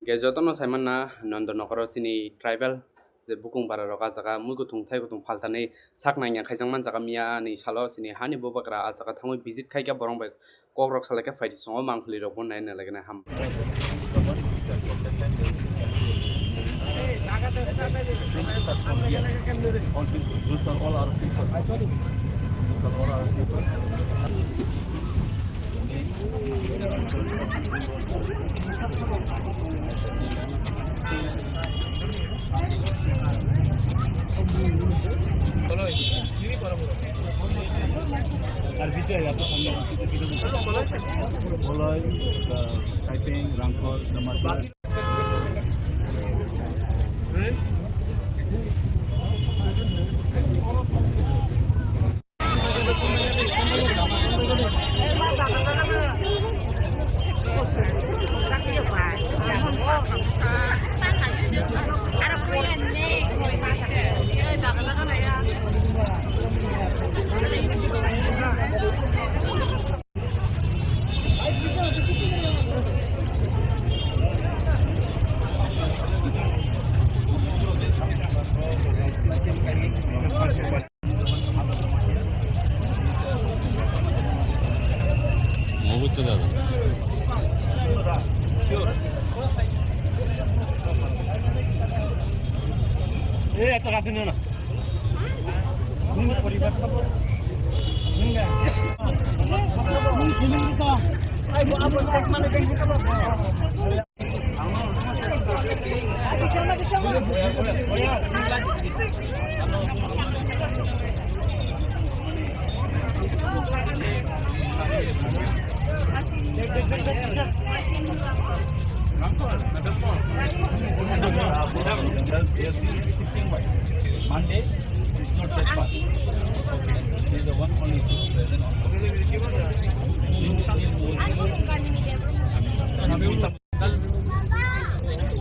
Gejotono Simona Nandonokoro sini tribal je bukung bara roka jaga muigutung thaigotung phaltani saknangya khaijangman jaga mia ni salo sini hani bobakra a jaga thangoi visit khaika borong bai kokrok salake faidi songo mangkhuli rok bon nai nalagena ham Boloi, Taiping, Rangkor, Namasa. Ito kasi na. Hindi परिवार सब नहीं है नहीं का आई वो अब तक मैंने कहीं का Monday is not that far. Okay. He is the one only present on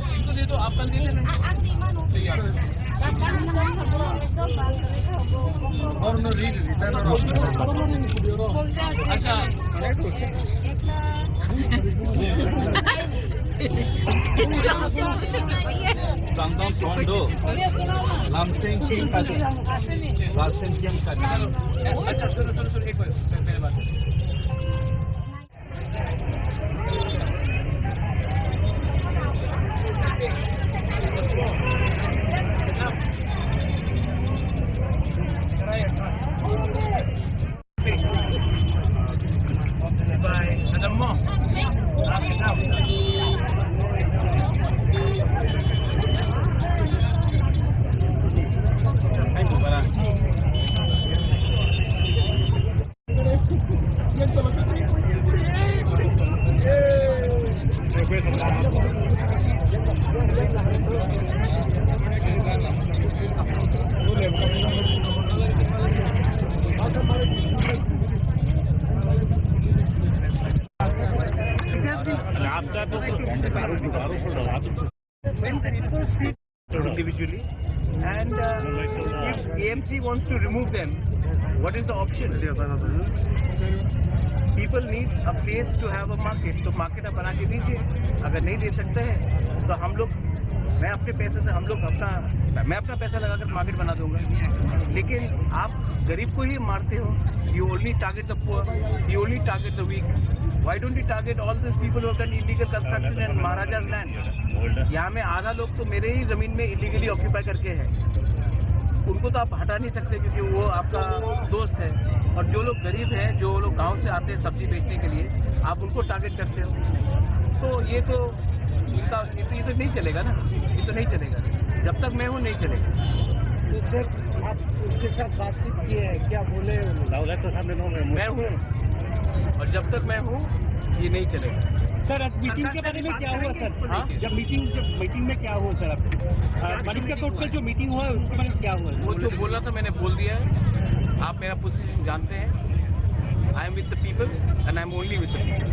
इनको दे दो आप कल दे देना और नो रीड अच्छा Gangdong Kondo, Lamseng King Kati, Lamseng King Kati. अच्छा सुनो सुनो सुनो एक बार पहले बात Bye. Ada mo? When people see individually, and if AMC wants to remove them, what is the option? People need a place to have a market, तो market आप बना के दीजिए. अगर नहीं दे सकते हैं तो हम लोग मैं अपने पैसे से मैं अपना पैसा लगाकर मार्केट बना दूंगा. लेकिन आप गरीब को ही मारते हो. You only target the poor. You only target the weak. Why don't you target all these people who have done illegal construction in Maharaja's land? यहाँ में आधा लोग तो मेरे ही जमीन में इलीगली ऑक्यूपाई करके हैं. उनको तो आप हटा नहीं सकते क्योंकि वो आपका दोस्त है. और जो लोग गरीब हैं, जो लोग गांव से आते हैं सब्जी बेचने के लिए, आप उनको टारगेट करते हो. तो ये तो नहीं चलेगा ना. ये तो नहीं चलेगा. जब तक मैं हूँ नहीं चलेगा. तो सर आप उसके साथ बातचीत की है, क्या बोले? मैं हूँ और जब तक मैं हूँ ये नहीं चलेगा. सर आज मीटिंग के बारे में क्या हुआ सर? हाँ? जब मीटिंग में क्या हुआ सर? मलिका कोर्ट में जो मीटिंग हुआ है उसके बारे में क्या हुआ? वो जो बोला था मैंने बोल दिया है. आप मेरा पोजीशन जानते हैं. I am with the people and I am only with the people.